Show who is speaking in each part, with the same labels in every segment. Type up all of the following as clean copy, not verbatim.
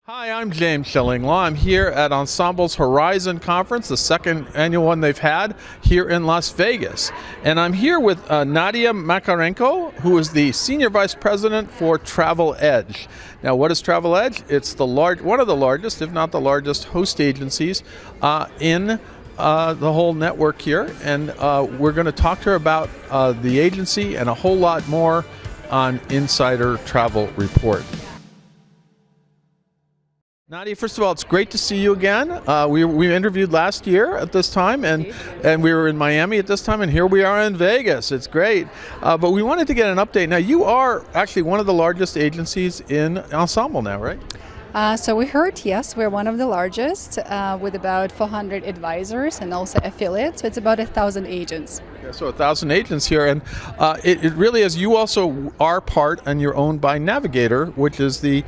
Speaker 1: Hi, I'm James Shillinglaw. I'm here at Ensemble's Horizon Conference, the second annual one they've had here in Las Vegas. And I'm here with Nadia Makarenko, who is the Senior Vice President for Travel Edge. Now, what is Travel Edge? It's one of the largest, if not the largest, host agencies in the whole network here. And we're going to talk to her about the agency and a whole lot more on Insider Travel Report. Nadia, first of all, it's great to see you again. We interviewed last year at this time, and we were in Miami at this time, and here we are in Vegas. It's great. But we wanted to get an update. Now, you are actually one of the largest agencies in Ensemble now, right?
Speaker 2: So we heard, yes, we're one of the largest with about 400 advisors and also affiliates. So it's about 1,000 agents.
Speaker 1: Yeah, so 1,000 agents here, and it really is. You also are part, and you're owned by Navigator, which is the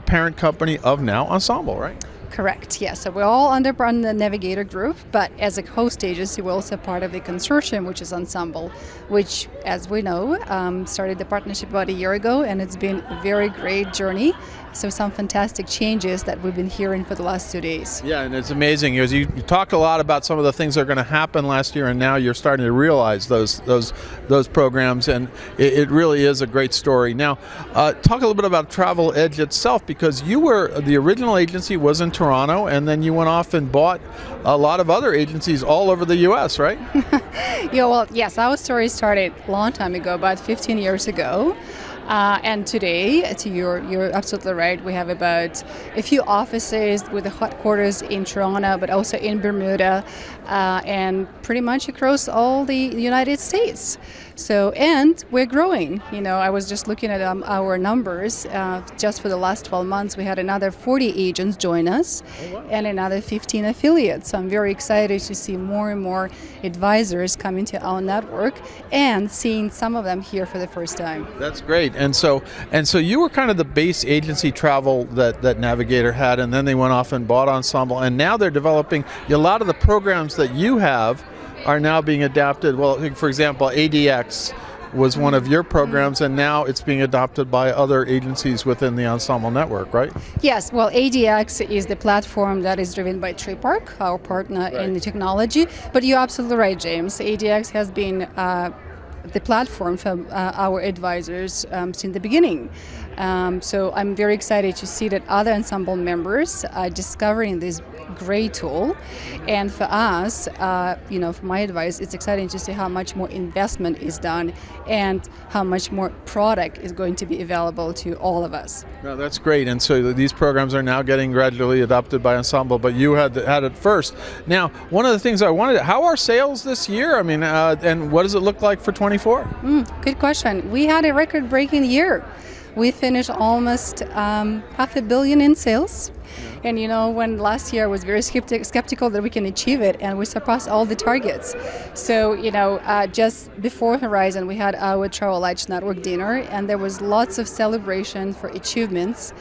Speaker 1: parent company of now Ensemble, right?
Speaker 2: Correct, yes. So we're all under the Navigator group, but as a host agency, we're also part of the consortium, which is Ensemble, which, as we know, started the partnership about a year ago, and it's been a very great journey. So some fantastic changes that we've been hearing for the last 2 days.
Speaker 1: Yeah, and it's amazing. You talked a lot about some of the things that are going to happen last year, and now you're starting to realize those programs, and it really is a great story. Now, talk a little bit about Travel Edge itself, because the original agency was in Toronto, and then you went off and bought a lot of other agencies all over the U.S., right?
Speaker 2: Yeah, well, yes, our story started a long time ago, about 15 years ago. And today, you're absolutely right, we have about a few offices with the headquarters in Toronto, but also in Bermuda, and pretty much across all the United States. So, and we're growing. You know, I was just looking at our numbers. Just for the last 12 months, we had another 40 agents join us, and another 15 affiliates. So I'm very excited to see more and more advisors coming to our network and seeing some of them here for the first time.
Speaker 1: That's great. And so you were kind of the base agency travel that Navigator had, and then they went off and bought Ensemble, and now they're developing a lot of the programs that you have are now being adapted. Well, for example, ADX was one of your programs, and now it's being adopted by other agencies within the Ensemble network, right?
Speaker 2: Yes, well, ADX is the platform that is driven by TreePark, our partner in the technology. But you're absolutely right, James. ADX has been the platform for our advisors since the beginning. So I'm very excited to see that other Ensemble members are discovering this great tool. And for us, for my advice, it's exciting to see how much more investment is done and how much more product is going to be available to all of us.
Speaker 1: No, that's great. And so these programs are now getting gradually adopted by Ensemble, but you had it first. Now, one of the things I wanted, how are sales this year? I mean, and what does it look like for 24?
Speaker 2: Good question. We had a record-breaking year. We finished almost $500 million in sales. And when last year I was very skeptical that we can achieve it, and we surpassed all the targets. So, just before Horizon, we had our Travel Edge Network dinner, and there was lots of celebration for achievements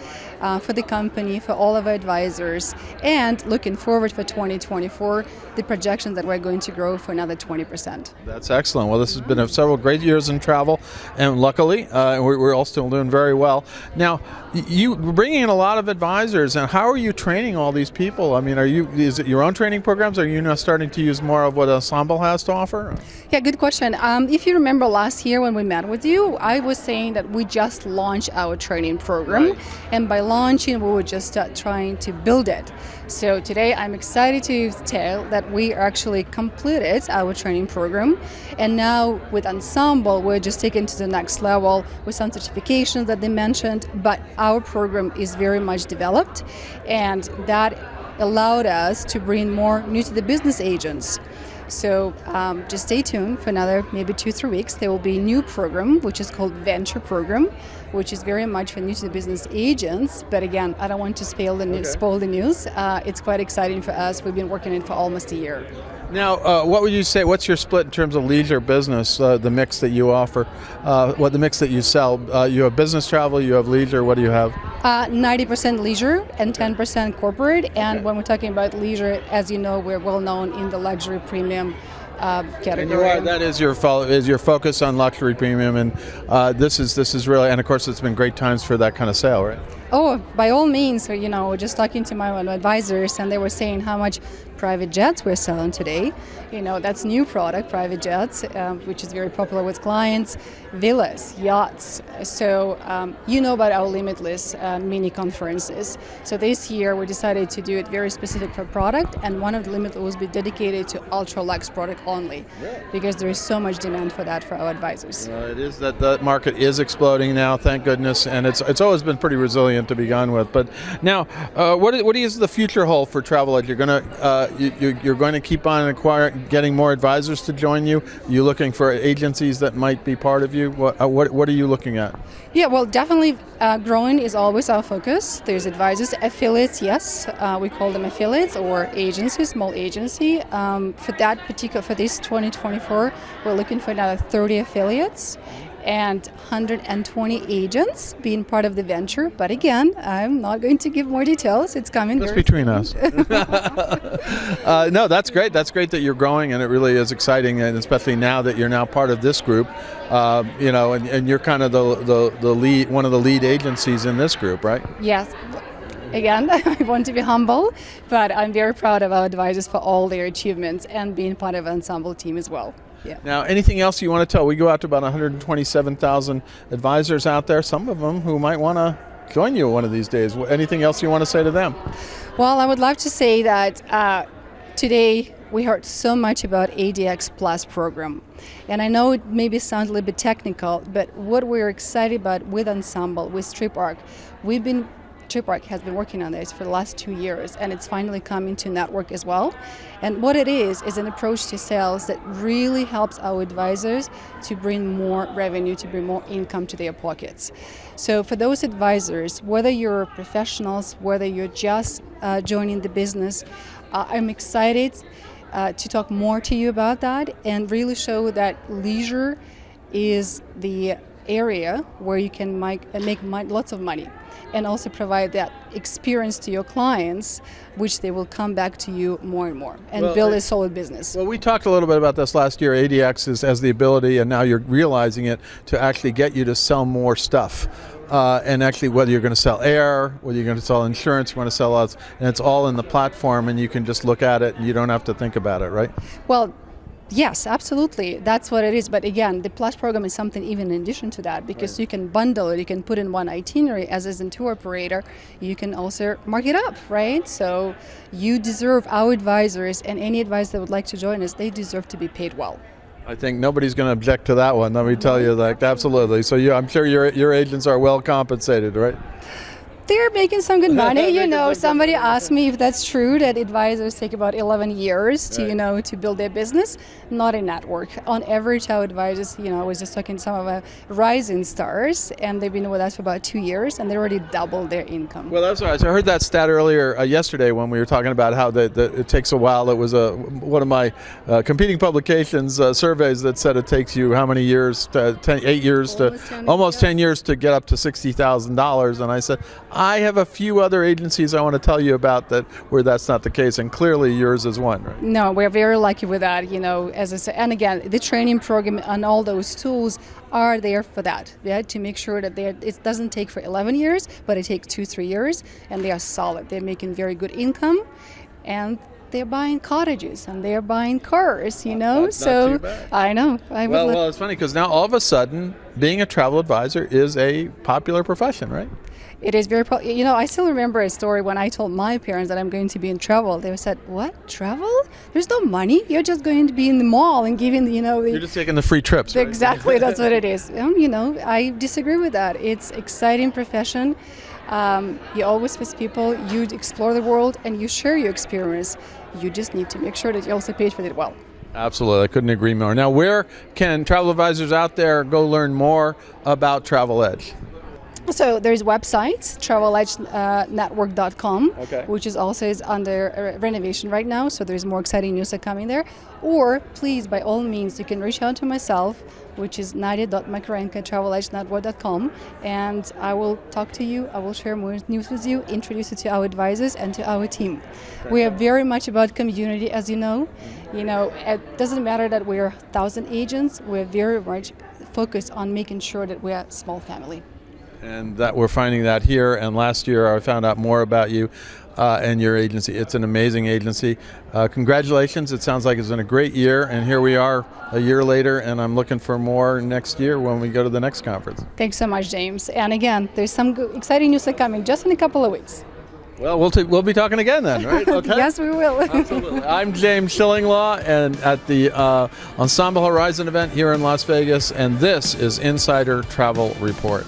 Speaker 2: for the company, for all of our advisors, and looking forward for 2024, the projections that we're going to grow for another 20%.
Speaker 1: That's excellent. Well, this has been several great years in travel, and luckily, we're all still doing very well. Now, you bringing in a lot of advisors, and how are you training all these people? I mean, is it your own training programs, or are you now starting to use more of what Ensemble has to offer?
Speaker 2: Yeah, good question. If you remember last year when we met with you, I was saying that we just launched our training program, right. And by launching, we were just trying to build it. So today I'm excited to tell that we actually completed our training program, and now with Ensemble we're just taking to the next level with some certifications that they mentioned, but our program is very much developed, and that allowed us to bring more new to the business agents. So just stay tuned for another maybe 2-3 weeks. There will be a new program which is called Venture Program, which is very much for new to the business agents. But again, I don't want to spoil the news. It's quite exciting for us. We've been working on it for almost a year.
Speaker 1: Now, what would you say, what's your split in terms of leisure business, the mix that you offer, the mix that you sell? You have business travel, you have leisure, what do you have?
Speaker 2: 90% leisure and 10% corporate. And when we're talking about leisure, as you know, we're well known in the luxury premium category.
Speaker 1: And that is your focus on luxury premium, and this is really, and of course it's been great times for that kind of sale, right?
Speaker 2: Oh, by all means, just talking to my advisors, and they were saying how much private jets we're selling today. That's new product, private jets, which is very popular with clients, villas, yachts. So about our limitless mini conferences. So this year we decided to do it very specific for product, and one of the limitless will be dedicated to ultra luxe product only, because there is so much demand for that for our advisors.
Speaker 1: It is that the market is exploding now, thank goodness, and it's always been pretty resilient to begin with. But now, what is the future hold for Travel Edge? You're going to keep on getting more advisors to join you. You looking for agencies that might be part of you? What are you looking at?
Speaker 2: Yeah, well, definitely growing is always our focus. There's advisors, affiliates, yes, we call them affiliates or agencies, small agency. For this 2024, we're looking for another 30 affiliates and 120 agents being part of the venture. But again, I'm not going to give more details. It's coming.
Speaker 1: Just between us. No, that's great. That's great that you're growing, and it really is exciting, and especially now that you're now part of this group. And you're kind of the lead, one of the lead agencies in this group, right?
Speaker 2: Yes. Again, I want to be humble, but I'm very proud of our advisors for all their achievements and being part of an Ensemble team as well. Yeah.
Speaker 1: Now, anything else you want to tell? We go out to about 127,000 advisors out there, some of them who might want to join you one of these days. Anything else you want to say to them?
Speaker 2: Well, I would love to say that today we heard so much about ADX Plus program. And I know it maybe sounds a little bit technical, but what we're excited about with Ensemble, with TripArc, TripArc has been working on this for the last 2 years, and it's finally coming to network as well. And what it is an approach to sales that really helps our advisors to bring more revenue, to bring more income to their pockets. So for those advisors, whether you're professionals, whether you're just joining the business, I'm excited to talk more to you about that and really show that leisure is the area where you can make lots of money, and also provide that experience to your clients, which they will come back to you more and more and build a solid business.
Speaker 1: Well, we talked a little bit about this last year. ADX has the ability, and now you're realizing it, to actually get you to sell more stuff. And actually, whether you're going to sell air, whether you're going to sell insurance, you want to sell us, and it's all in the platform, and you can just look at it and you don't have to think about it, right?
Speaker 2: Well, yes, absolutely. That's what it is. But again, the Plus program is something even in addition to that, because you can bundle it. You can put in one itinerary as a tour operator. You can also mark it up, right? So you deserve, our advisors and any advisor that would like to join us, they deserve to be paid well.
Speaker 1: I think nobody's going to object to that one. Let me tell you that, absolutely. So I'm sure your agents are well compensated, right?
Speaker 2: They're making some good money. Somebody asked me if that's true, that advisors take about 11 years to, to build their business. Not a network. On average, our advisors, I was just talking to some of our rising stars, and they've been with us for about 2 years, and they already doubled their income.
Speaker 1: Well, that's right. So I heard that stat earlier yesterday when we were talking about how it takes a while. It was one of my competing publications surveys that said it takes you how many years? 8 years almost 10 years to get up to $60,000. And I said, I have a few other agencies I want to tell you about where that's not the case, and clearly yours is one, right?
Speaker 2: No, we're very lucky with that, as I said. And again, the training program and all those tools are there for that, to make sure that it doesn't take for 11 years, but it takes 2-3 years, and they are solid. They're making very good income, and they're buying cottages and they're buying cars,
Speaker 1: That's
Speaker 2: so
Speaker 1: not too bad.
Speaker 2: I know.
Speaker 1: Well, it's funny because now all of a sudden being a travel advisor is a popular profession, right?
Speaker 2: It is very, I still remember a story when I told my parents that I'm going to be in travel. They said, "What, travel? There's no money. You're just going to be in the mall and giving,
Speaker 1: You're just taking the free trips, right?"
Speaker 2: Exactly, that's what it is. I disagree with that. It's exciting profession. You always with people, you explore the world and you share your experience. You just need to make sure that you also paid for it well.
Speaker 1: Absolutely, I couldn't agree more. Now, where can travel advisors out there go learn more about Travel Edge?
Speaker 2: So there's websites, traveledgenetwork.com, which is under renovation right now, so there's more exciting news are coming there. Or please, by all means, you can reach out to myself, which is nadia.makarenko@traveledgenetwork.com, and I will talk to you, I will share more news with you, introduce you to our advisors and to our team. We are very much about community, as you know. It doesn't matter that we're 1,000 agents, we're very much focused on making sure that we're a small family.
Speaker 1: And that we're finding that here. And last year I found out more about you and your agency. It's an amazing agency. Congratulations. It sounds like it's been a great year. And here we are a year later, and I'm looking for more next year when we go to the next conference.
Speaker 2: Thanks so much, James. And again, there's some exciting news coming just in a couple of weeks.
Speaker 1: Well, we'll be talking again then, right? Okay.
Speaker 2: Yes, we will.
Speaker 1: Absolutely. I'm James Schillinglaw, and at the Ensemble Horizon event here in Las Vegas, and this is Insider Travel Report.